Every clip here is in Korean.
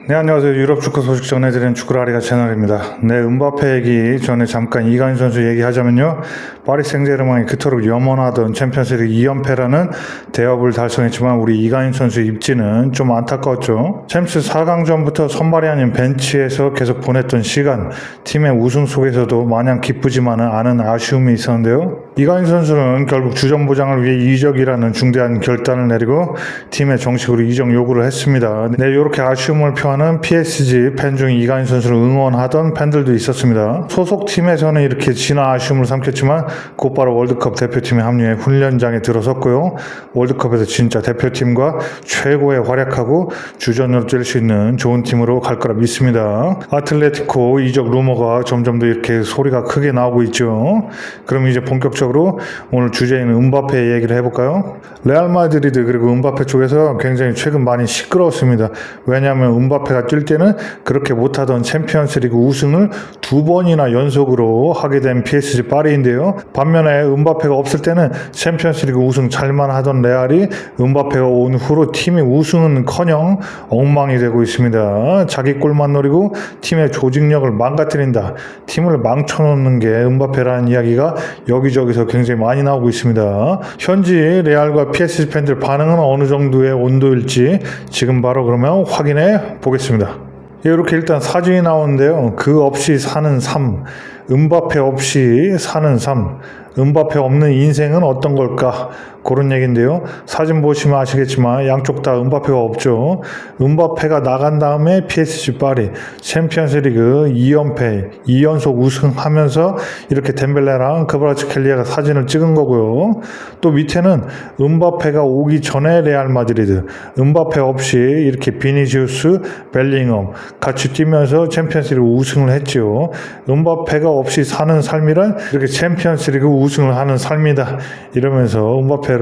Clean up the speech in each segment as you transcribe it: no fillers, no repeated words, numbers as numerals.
네, 안녕하세요. 유럽 축구 소식 전해드리는 축구라리가 채널입니다. 네, 음바페 얘기 전에 잠깐 이강인 선수 얘기하자면요. 파리 생제르맹이 그토록 염원하던 챔피언스리그 2연패라는 대업을 달성했지만 우리 이강인 선수의 입지는 좀 안타까웠죠. 챔스 4강전부터 선발이 아닌 벤치에서 계속 보냈던 시간, 팀의 우승 속에서도 마냥 기쁘지만은 않은 아쉬움이 있었는데요. 이강인 선수는 결국 주전 보장을 위해 이적이라는 중대한 결단을 내리고 팀에 정식으로 이적 요구를 했습니다. 네, 이렇게 아쉬움을 표하는 PSG 팬 중 이강인 선수를 응원하던 팬들도 있었습니다. 소속팀에서는 이렇게 지나 아쉬움을 삼켰지만 곧바로 월드컵 대표팀에 합류해 훈련장에 들어섰고요. 월드컵에서 진짜 대표팀과 최고의 활약하고 주전으로 뛸 수 있는 좋은 팀으로 갈 거라 믿습니다. 아틀레티코 이적 루머가 점점 더 이렇게 소리가 크게 나오고 있죠. 그럼 이제 본격적으로 오늘 주제인 음바페 얘기를 해볼까요? 레알 마드리드 그리고 음바페 쪽에서 굉장히 최근 많이 시끄러웠습니다. 왜냐하면 음바페가 뛸 때는 그렇게 못하던 챔피언스리그 우승을 2번이나 연속으로 하게 된 PSG 파리인데요. 반면에 음바페가 없을 때는 챔피언스리그 우승 잘만 하던 레알이 음바페가 온 후로 팀이 우승은커녕 엉망이 되고 있습니다. 자기 골만 노리고 팀의 조직력을 망가뜨린다. 팀을 망쳐놓는 게 음바페라는 이야기가 여기저기서 굉장히 많이 나오고 있습니다. 현지 레알과 PSG 팬들 반응은 어느 정도의 온도일지 지금 바로 그러면 확인해 보겠습니다. 이렇게 일단 사진이 나오는데요. 그 없이 사는 삶, 음바페 없이 사는 삶, 음바페 없는 인생은 어떤 걸까? 그런 얘기인데요. 사진 보시면 아시겠지만 양쪽 다 음바페가 없죠. 음바페가 나간 다음에 PSG 파리 챔피언스리그 2연패 2연속 우승하면서 이렇게 덴벨레랑 그바라츠켈리아가 사진을 찍은 거고요. 또 밑에는 음바페가 오기 전에 레알 마드리드 음바페 없이 이렇게 비니시우스 벨링엄 같이 뛰면서 챔피언스리그 우승을 했죠. 음바페가 없이 사는 삶이란 이렇게 챔피언스리그 우승을 하는 삶이다 이러면서 음바페를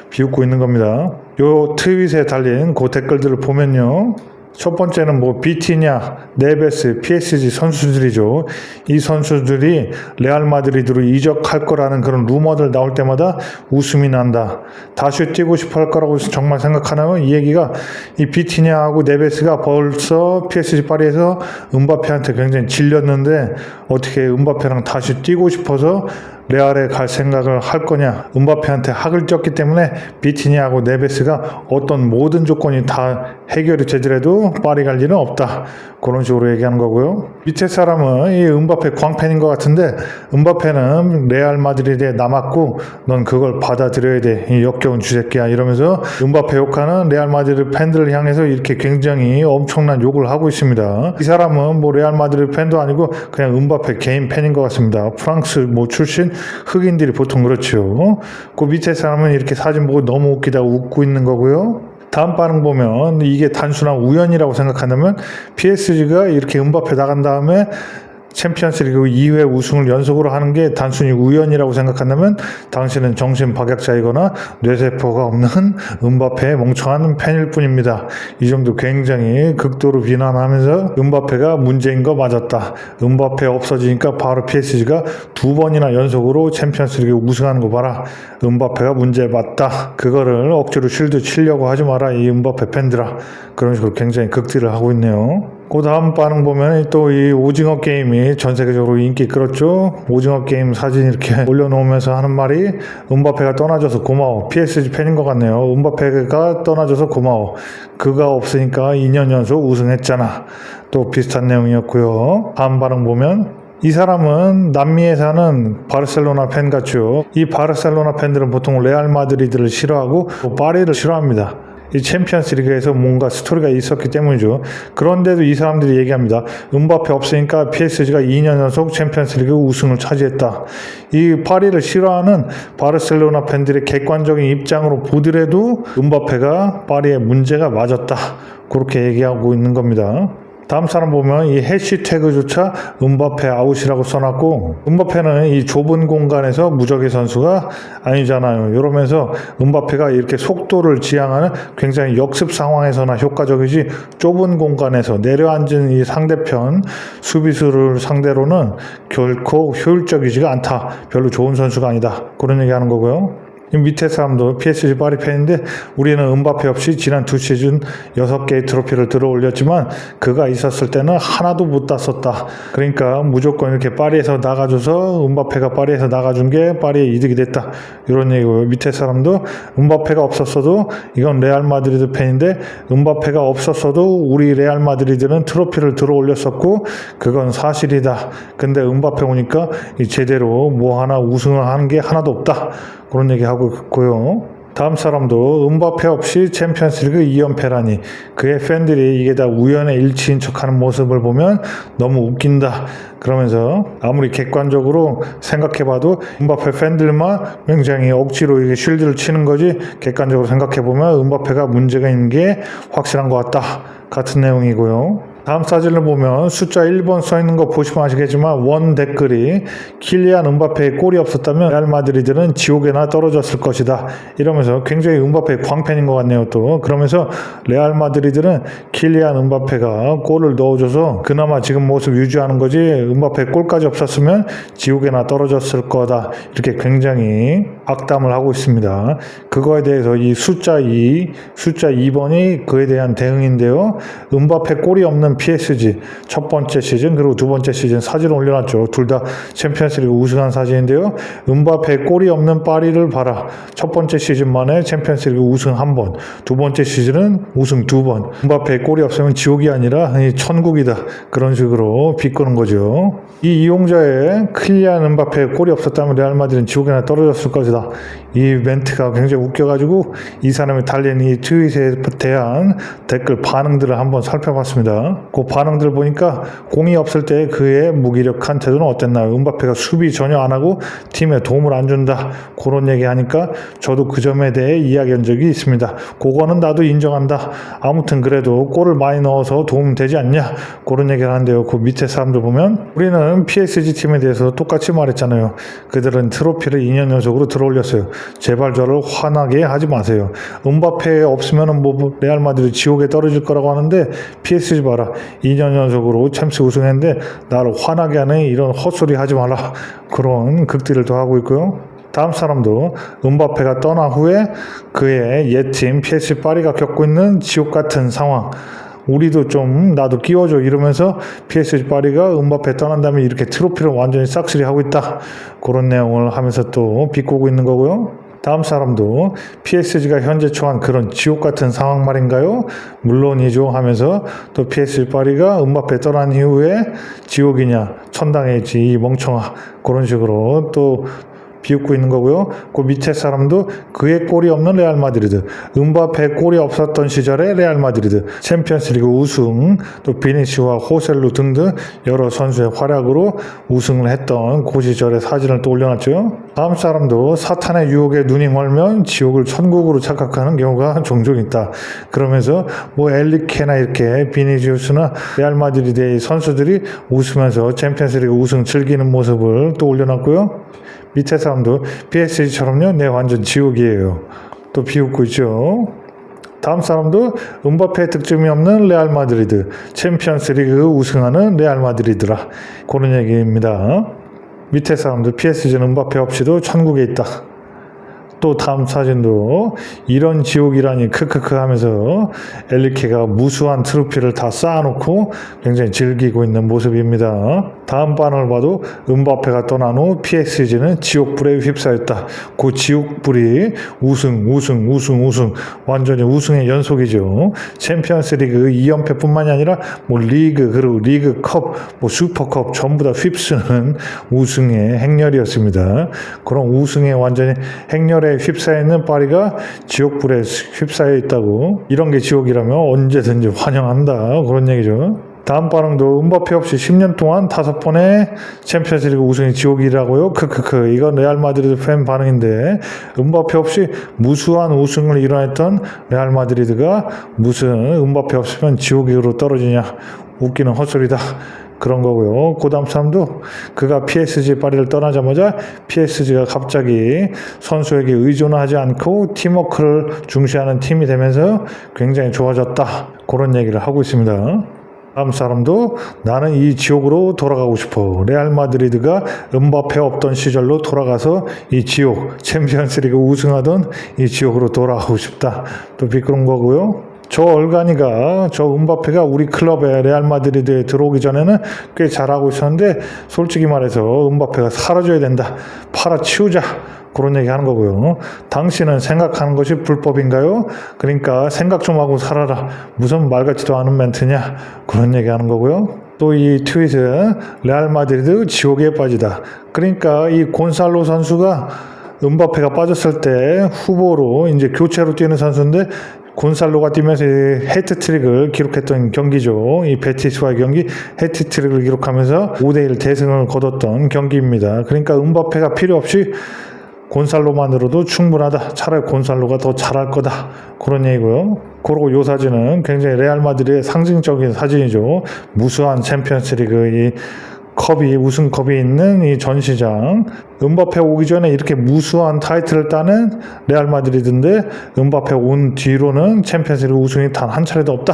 비웃고 있는 겁니다. 요 트윗에 달린 그 댓글들을 보면요. 첫 번째는 비티냐, 네베스, PSG 선수들이죠. 이 선수들이 레알 마드리드로 이적할 거라는 그런 루머들 나올 때마다 웃음이 난다. 다시 뛰고 싶어 할 거라고 정말 생각하나요? 이 얘기가 이 비티냐하고 네베스가 벌써 PSG 파리에서 음바페한테 굉장히 질렸는데 어떻게 음바페랑 다시 뛰고 싶어서 레알에 갈 생각을 할 거냐. 음바페한테 학을 쪘기 때문에 비티니하고 네베스가 어떤 모든 조건이 다 해결이 되더라도 파리 갈 일은 없다. 그런 식으로 얘기하는 거고요. 밑에 사람은 이 음바페 광팬인 것 같은데 음바페는 레알 마드리드에 남았고 넌 그걸 받아들여야 돼. 이 역겨운 쥐새끼야 이러면서 음바페 욕하는 레알 마드리드 팬들을 향해서 이렇게 굉장히 엄청난 욕을 하고 있습니다. 이 사람은 레알 마드리드 팬도 아니고 그냥 음바페 개인 팬인 것 같습니다. 프랑스 출신 흑인들이 보통 그렇죠. 그 밑에 사람은 이렇게 사진 보고 너무 웃기다고 웃고 있는 거고요. 다음 반응 보면 이게 단순한 우연이라고 생각한다면 PSG가 이렇게 음바페 나간 다음에 챔피언스리그 2회 우승을 연속으로 하는 게 단순히 우연이라고 생각한다면 당신은 정신박약자이거나 뇌세포가 없는 음바페의 멍청한 팬일 뿐입니다. 이 정도 굉장히 극도로 비난하면서 음바페가 문제인 거 맞았다. 음바페 없어지니까 바로 PSG가 2번이나 연속으로 챔피언스리그 우승하는 거 봐라. 음바페가 문제 맞다. 그거를 억지로 쉴드 치려고 하지 마라. 이 음바페 팬들아. 그런 식으로 굉장히 극딜을 하고 있네요. 그 다음 반응 보면 또 이 오징어 게임이 전 세계적으로 인기 끌었죠. 오징어 게임 사진 이렇게 올려놓으면서 하는 말이 음바페가 떠나줘서 고마워. PSG 팬인 것 같네요. 음바페가 떠나줘서 고마워. 그가 없으니까 2년 연속 우승했잖아. 또 비슷한 내용이었고요. 다음 반응 보면 이 사람은 남미에 사는 바르셀로나 팬 같죠. 이 바르셀로나 팬들은 보통 레알 마드리드를 싫어하고 파리를 싫어합니다. 이 챔피언스 리그에서 뭔가 스토리가 있었기 때문이죠. 그런데도 이 사람들이 얘기합니다. 음바페 없으니까 PSG가 2년 연속 챔피언스 리그 우승을 차지했다. 이 파리를 싫어하는 바르셀로나 팬들의 객관적인 입장으로 보더라도 음바페가 파리의 문제가 맞았다. 그렇게 얘기하고 있는 겁니다. 다음 사람 보면 이 해시태그조차 음바페 아웃이라고 써놨고 음바페는 이 좁은 공간에서 무적의 선수가 아니잖아요. 이러면서 음바페가 이렇게 속도를 지향하는 굉장히 역습 상황에서나 효과적이지 좁은 공간에서 내려앉은 이 상대편 수비수를 상대로는 결코 효율적이지가 않다. 별로 좋은 선수가 아니다. 그런 얘기하는 거고요. 이 밑에 사람도 PSG 파리 팬인데 우리는 음바페 없이 지난 2시즌 6개의 트로피를 들어 올렸지만 그가 있었을 때는 하나도 못 땄었다. 그러니까 무조건 이렇게 파리에서 나가줘서 음바페가 파리에서 나가준 게 파리의 이득이 됐다. 이런 얘기고요. 밑에 사람도 음바페가 없었어도 이건 레알 마드리드 팬인데 음바페가 없었어도 우리 레알 마드리드는 트로피를 들어 올렸었고 그건 사실이다. 근데 음바페 오니까 제대로 뭐 하나 우승을 하는 게 하나도 없다. 그런 얘기하고 있고요. 다음 사람도 음바페 없이 챔피언스리그 2연패라니 그의 팬들이 이게 다 우연의 일치인 척하는 모습을 보면 너무 웃긴다. 그러면서 아무리 객관적으로 생각해봐도 음바페 팬들만 굉장히 억지로 이게 쉴드를 치는 거지 객관적으로 생각해보면 음바페가 문제가 있는 게 확실한 것 같다. 같은 내용이고요. 다음 사진을 보면 숫자 1번 써있는 거 보시면 아시겠지만 원 댓글이 킬리안 음바페의 골이 없었다면 레알 마드리드는 지옥에나 떨어졌을 것이다. 이러면서 굉장히 음바페의 광팬인 것 같네요. 또 그러면서 레알 마드리드는 킬리안 음바페가 골을 넣어줘서 그나마 지금 모습 유지하는 거지 음바페 골까지 없었으면 지옥에나 떨어졌을 거다. 이렇게 굉장히 악담을 하고 있습니다. 그거에 대해서 이 숫자 2번이 그에 대한 대응인데요. 음바페 골이 없는 PSG 첫 번째 시즌 그리고 두 번째 시즌 사진을 올려놨죠. 둘 다 챔피언스리그 우승한 사진인데요. 음바페 골이 없는 파리를 봐라. 첫 번째 시즌 만에 챔피언스리그 우승 1번, 두 번째 시즌은 우승 2번. 음바페 골이 없으면 지옥이 아니라 천국이다. 그런 식으로 비꼬는 거죠. 이 이용자의 킬리안 음바페 골이 없었다면 레알 마드리드는 지옥에나 떨어졌을 것이다. 이 멘트가 굉장히 웃겨가지고 이 사람이 달린 이 트윗에 대한 댓글 반응들을 한번 살펴봤습니다. 그 반응들 보니까 공이 없을 때 그의 무기력한 태도는 어땠나요? 음바페가 수비 전혀 안 하고 팀에 도움을 안 준다. 그런 얘기 하니까 저도 그 점에 대해 이야기한 적이 있습니다. 그거는 나도 인정한다. 아무튼 그래도 골을 많이 넣어서 도움 되지 않냐? 그런 얘기를 하는데요. 그 밑에 사람들 보면 우리는 PSG 팀에 대해서 똑같이 말했잖아요. 그들은 트로피를 2년 연속으로 들어올렸어요. 제발 저를 화나게 하지 마세요. 음바페 없으면 뭐 레알 마드리드 지옥에 떨어질 거라고 하는데 PSG 봐라. 2년 연속으로 챔스 우승했는데 나를 화나게 하는 이런 헛소리 하지 마라. 그런 극딜을 더 하고 있고요. 다음 사람도 음바페가 떠난 후에 그의 옛팀 PSG 파리가 겪고 있는 지옥 같은 상황 우리도 좀 나도 끼워줘 이러면서 PSG 파리가 음바페 떠난 다음에 이렇게 트로피를 완전히 싹쓸이 하고 있다. 그런 내용을 하면서 또 비꼬고 있는 거고요. 다음 사람도 PSG가 현재 처한 그런 지옥 같은 상황 말인가요? 물론이죠 하면서 또 PSG 파리가 음바페 떠난 이후에 지옥이냐 천당이지 이 멍청아 그런 식으로 또 비웃고 있는 거고요. 그 밑에 사람도 그의 골이 없는 레알 마드리드, 음바페 골이 없었던 시절의 레알 마드리드, 챔피언스리그 우승, 또 비니시와 호셀루 등등 여러 선수의 활약으로 우승을 했던 그 시절의 사진을 또 올려놨죠. 다음 사람도 사탄의 유혹에 눈이 멀면 지옥을 천국으로 착각하는 경우가 종종 있다. 그러면서 뭐 엘리케나 이렇게 비니시우스나 레알 마드리드의 선수들이 웃으면서 챔피언스리그 우승 즐기는 모습을 또 올려놨고요. 밑에 사람도 PSG처럼요. 네 완전 지옥이에요. 또 비웃고 있죠. 다음 사람도 음바페 득점이 없는 레알 마드리드 챔피언스리그 우승하는 레알 마드리드라 그런 얘기입니다. 밑에 사람도 PSG는 음바페 없이도 천국에 있다. 또 다음 사진도 이런 지옥이라니 크크크 하면서 엘리케가 무수한 트로피를 다 쌓아놓고 굉장히 즐기고 있는 모습입니다. 다음 반을 봐도 음바페가 떠난 후 PSG는 지옥불에 휩싸였다. 그 지옥불이 우승 완전히 우승의 연속이죠. 챔피언스리그 2연패뿐만이 아니라 뭐 리그 그리고 리그컵 뭐 슈퍼컵 전부 다 휩쓰는 우승의 행렬이었습니다. 그런 우승의 완전히 행렬에 휩싸여 있는 파리가 지옥불에 휩싸여 있다고 이런 게 지옥이라면 언제든지 환영한다 그런 얘기죠. 다음 반응도 음바페 없이 10년 동안 5번의 챔피언스리그 우승이 지옥이라고요? 크크크 이건 레알 마드리드 팬 반응인데 음바페 없이 무수한 우승을 이뤄냈던 레알 마드리드가 무슨 음바페 없으면 지옥으로 떨어지냐 웃기는 헛소리다. 그런 거고요. 그 다음 사람도 그가 PSG 파리를 떠나자마자 PSG가 갑자기 선수에게 의존하지 않고 팀워크를 중시하는 팀이 되면서 굉장히 좋아졌다. 그런 얘기를 하고 있습니다. 다음 사람도 나는 이 지옥으로 돌아가고 싶어. 레알 마드리드가 음바페 없던 시절로 돌아가서 이 지옥, 챔피언스리그 우승하던 이 지옥으로 돌아가고 싶다. 또 비끄러운 거고요. 저 얼간이가 저 음바페가 우리 클럽에 레알 마드리드에 들어오기 전에는 꽤 잘하고 있었는데 솔직히 말해서 음바페가 사라져야 된다. 팔아치우자. 그런 얘기 하는 거고요. 당신은 생각하는 것이 불법인가요? 그러니까 생각 좀 하고 살아라. 무슨 말 같지도 않은 멘트냐? 그런 얘기 하는 거고요. 또 이 트윗은 레알 마드리드 지옥에 빠지다. 그러니까 이 곤살로 선수가 음바페가 빠졌을 때 후보로 이제 교체로 뛰는 선수인데 곤살로가 뛰면서 해트트릭을 기록했던 경기죠. 이 베티스와의 경기 해트트릭을 기록하면서 5대1 대승을 거뒀던 경기입니다. 그러니까 음바페가 필요 없이 곤살로만으로도 충분하다. 차라리 곤살로가 더 잘할 거다. 그런 얘기고요. 그리고 이 사진은 굉장히 레알 마드리드의 상징적인 사진이죠. 무수한 챔피언스리그 이 컵이 우승컵이 있는 이 전시장. 음바페 오기 전에 이렇게 무수한 타이틀을 따는 레알 마드리드인데 음바페 온 뒤로는 챔피언스리그 우승이 단 한 차례도 없다.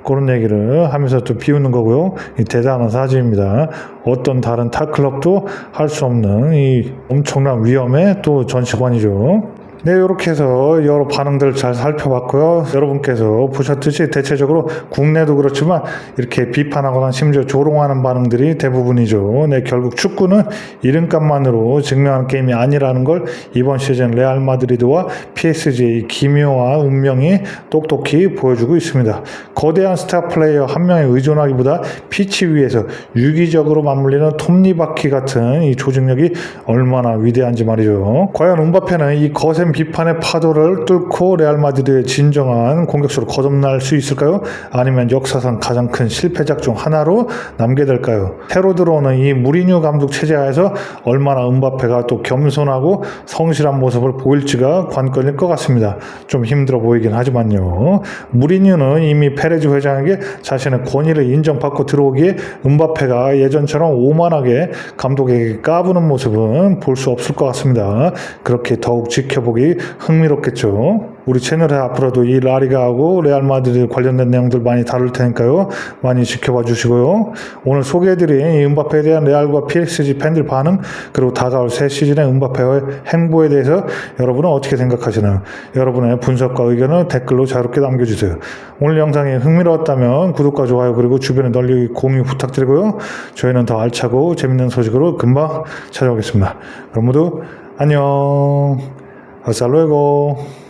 그런 얘기를 하면서 또 비웃는 거고요. 이 대단한 사진입니다. 어떤 다른 타 클럽도 할 수 없는 이 엄청난 위험의 또 전시관이죠. 네, 이렇게 해서 여러 반응들을 잘 살펴봤고요. 여러분께서 보셨듯이 대체적으로 국내도 그렇지만 이렇게 비판하거나 심지어 조롱하는 반응들이 대부분이죠. 네, 결국 축구는 이름값만으로 증명하는 게임이 아니라는 걸 이번 시즌 레알 마드리드와 PSG의 기묘한 운명이 똑똑히 보여주고 있습니다. 거대한 스타 플레이어 한 명에 의존하기보다 피치 위에서 유기적으로 맞물리는 톱니바퀴 같은 이 조직력이 얼마나 위대한지 말이죠. 과연 음바페는 이 거센 비판의 파도를 뚫고 레알 마드리드의 진정한 공격수로 거듭날 수 있을까요? 아니면 역사상 가장 큰 실패작 중 하나로 남게 될까요? 새로 들어오는 이 무리뉴 감독 체제하에서 얼마나 음바페가 또 겸손하고 성실한 모습을 보일지가 관건일 것 같습니다. 좀 힘들어 보이긴 하지만요. 무리뉴는 이미 페레즈 회장에게 자신의 권위를 인정받고 들어오기에 음바페가 예전처럼 오만하게 감독에게 까부는 모습은 볼 수 없을 것 같습니다. 그렇게 더욱 지켜보기 흥미롭겠죠. 우리 채널에 앞으로도 이 라리가하고 레알 마드리드 관련된 내용들 많이 다룰 테니까요. 많이 지켜봐 주시고요. 오늘 소개해드린 이 음바페에 대한 레알과 PSG 팬들 반응, 그리고 다가올 새 시즌의 음바페의 행보에 대해서 여러분은 어떻게 생각하시나요? 여러분의 분석과 의견을 댓글로 자유롭게 남겨주세요. 오늘 영상이 흥미로웠다면 구독과 좋아요 그리고 주변에 널리 공유 부탁드리고요. 저희는 더 알차고 재밌는 소식으로 금방 찾아오겠습니다. 그럼 모두 안녕. Hasta luego.